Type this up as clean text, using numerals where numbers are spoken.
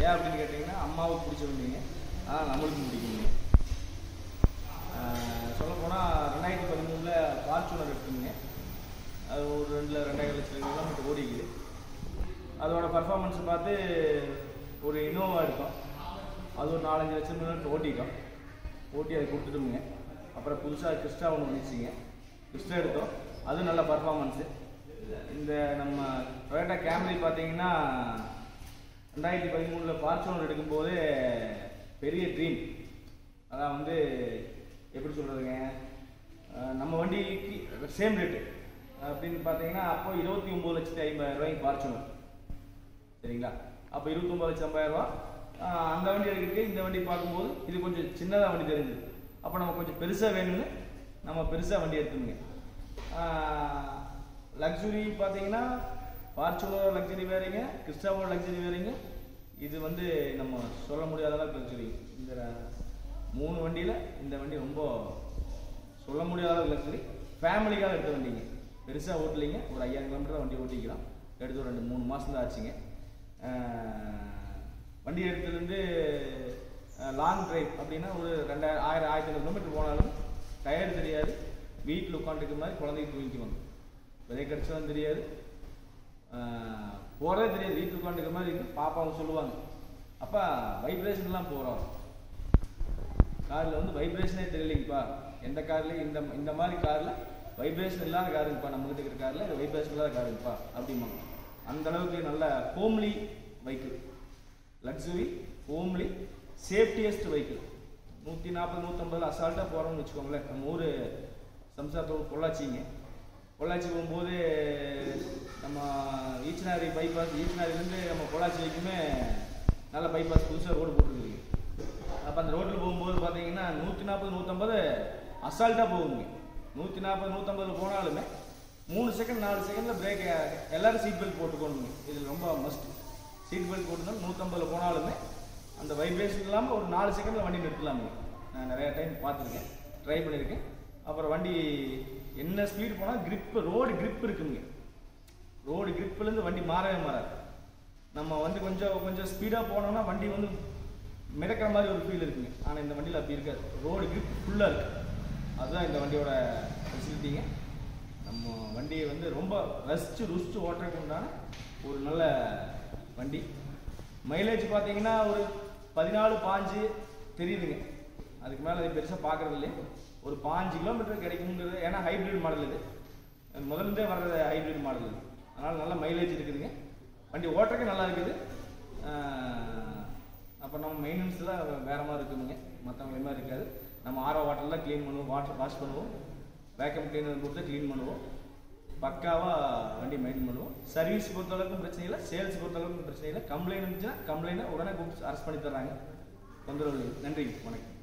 ஏன் அப்படின்னு கேட்டிங்கன்னா அம்மாவுக்கு பிடிச்ச வண்டிங்க, ஆனால் நம்மளுக்கும் பிடிக்குங்க. சொல்லப்போனால் 2013 ஃபார்ச்சுனர் எடுத்துங்க. அது ஒரு 2.5 லட்சம் கிலோமீட்டர் ஓடிக்குது. அதோட பர்ஃபார்மன்ஸ் பார்த்து ஒரு இனோவா எடுத்தோம். அது ஒரு 4-5 லட்சம் கிலோமீட்டர் ஓட்டி அதை கொடுத்துட்டோமுங்க. அப்புறம் புதுசாக கிறிஸ்டா ஒன்று வந்துச்சுங்க, கிறிஸ்டா எடுத்தோம். அது நல்ல பர்ஃபார்மன்ஸு. இந்த நம்ம டொயோட்டா கேம்ரி பார்த்தீங்கன்னா 2013 ஃபார்ச்சுனர் எடுக்கும்போது பெரிய ட்ரீம். அதான் வந்து எப்படி சொல்கிறதுங்க, நம்ம வண்டிக்கு சேம் ரேட்டு அப்படின்னு பார்த்தீங்கன்னா அப்போ 29,50,000 ஃபார்ச்சுனர், சரிங்களா? அப்போ 29,50,000. அந்த வண்டி எடுக்கிறதுக்கு இந்த வண்டி பார்க்கும்போது இது கொஞ்சம் சின்னதாக வண்டி தெரிஞ்சுது. அப்போ நம்ம கொஞ்சம் பெருசாக வேணும்னு நம்ம பெருசாக வண்டி எடுத்துங்க. லக்ஸுரி பார்த்தீங்கன்னா ஃபார்ச்சுனர் லக்ஸுரி வேறுங்க, கிறிஸ்டாவோட லக்ஸுரி வேறுங்க. இது வந்து நம்ம சொல்ல முடியாத அளவுக்கு லக்ஸுரி. இந்த 3 வண்டியில் இந்த வண்டி ரொம்ப சொல்ல முடியாத அளவுக்கு லக்ஸுரி. ஃபேமிலிக்காக எடுத்த வண்டிங்க, பெருசாக ஓட்டலிங்க. ஒரு 5000 கிலோமீட்டர் வண்டி ஓட்டிக்கலாம். எடுத்து ஒரு 2-3 மாதம் தான் ஆச்சுங்க. வண்டி எடுத்துலேருந்து லாங் ட்ரைவ் அப்படின்னா ஒரு 1000-1500 கிலோமீட்டர் போனாலும் டயர் தெரியாது. வீட்டில் உட்காந்துருக்க மாதிரி குழந்தைக்கு தூங்கிக்குவாங்க. விதை கடிச்சாலும் தெரியாது, போகிறதே தெரியாது. வீட்டில் உட்காந்துருக்க மாதிரி இருக்கு. பாப்பாங்க சொல்லுவாங்க, அப்பா வைப்ரேஷன்லாம் போகிறோம், காரில் வந்து வைப்ரேஷனே தெரியலைங்கப்பா. எந்த கார்லேயும் இந்த மாதிரி காரில் வைப்ரேஷன் இல்லாத காருங்கப்பா, நம்மகிட்ட இருக்கிற காரில் வைப்ரேஷன் இல்லாத காருங்கப்பா அப்படிம்பாங்க. அந்தளவுக்கு நல்ல homely vehicle, luxury homely சேஃப்டியஸ்ட் vehicle. 140-150 அசால்ட்டாக போகிறோம்னு வச்சுக்கோங்களேன். நம்ம ஊர் சம்சாரத்தோடு பொள்ளாச்சிங்க. பொள்ளாச்சி போகும்போது நம்ம ஈச்சனாரி பைபாஸ், ஈச்சனாரிலேருந்து நம்ம பொள்ளாச்சி வரைக்குமே நல்ல பைபாஸ் புதுசாக ரோடு போட்டுருக்குங்க. அப்போ அந்த ரோட்டில் போகும்போது பார்த்தீங்கன்னா 140-150 அசால்ட்டாக போகுங்க. 140-150 போனாலுமே 3 செகண்ட் 4 செகண்டில் பிரேக். எல்லோரும் சீட் பெல்ட் போட்டுக்கணுங்க. இது ரொம்ப மஸ்ட். சீட் பெல்ட் போட்டுனா 150 போனாலுமே அந்த வைப்ரேஷன் இல்லாமல் ஒரு 4 செகண்டில் வண்டி நிறுத்தலாமுங்க. நான் நிறையா டைம் பார்த்துருக்கேன், ட்ரை பண்ணியிருக்கேன். அப்புறம் வண்டி என்ன ஸ்பீடு போனால் ரோடு கிரிப் இருக்குங்க. ரோடு கிரிப்லேருந்து வண்டி மாறவே மாறாது. நம்ம வந்து கொஞ்சம் ஸ்பீடாக போனோம்னா வண்டி வந்து மிதக்கிற மாதிரி ஒரு ஃபீல் இருக்குங்க. ஆனால் இந்த வண்டியில் அப்படி இருக்காது. ரோடு கிரிப் ஃபுல்லாக இருக்குது. அதுதான் இந்த வண்டியோட ஃபெசிலிட்டிங்க. நம்ம வண்டியை வந்து ரொம்ப ருசிச்சு ஓட்டுறதுக்கு உண்டான ஒரு நல்ல வண்டி. மைலேஜ் பார்த்தீங்கன்னா ஒரு 14-15 தெரியுதுங்க. அதுக்கு மேலே அது பெருசாக பார்க்குறது இல்லையே. ஒரு 5 கிலோமீட்டர் கிடைக்குங்கிறது. ஏன்னா ஹைப்ரிட் மாடல் இது, முதல்ல வர்றது ஹைப்ரிட் மாடல் இது. அதனால் நல்ல மைலேஜ் இருக்குதுங்க. வண்டி ஓட்டுறதுக்கு நல்லா இருக்குது. அப்போ நம்ம மெயின்டெனன்ஸ்லாம் வேறு மாதிரி இருக்குதுங்க, மற்றவங்க மாதிரி இருக்காது. நம்ம ஆரோ வாட்டர்லாம் க்ளீன் பண்ணுவோம், வாஷ் பண்ணுவோம், வேக்கம் கிளீனர் கொடுத்து க்ளீன் பண்ணுவோம். பக்காவாக வண்டி மெயின்டைன் பண்ணுவோம். சர்வீஸ் பொறுத்தளவுக்கும் பிரச்சனை இல்லை, சேல்ஸ் பொறுத்தளவுக்கும் பிரச்சனை இல்லை. கம்ப்ளைண்ட் இருந்துச்சுன்னா கம்ப்ளைண்ட்டை உடனே கூப்பிட்டு அரெஸ்ட் பண்ணி தர்றாங்க. தொந்தரவு இல்லை. நன்றி, வணக்கம்.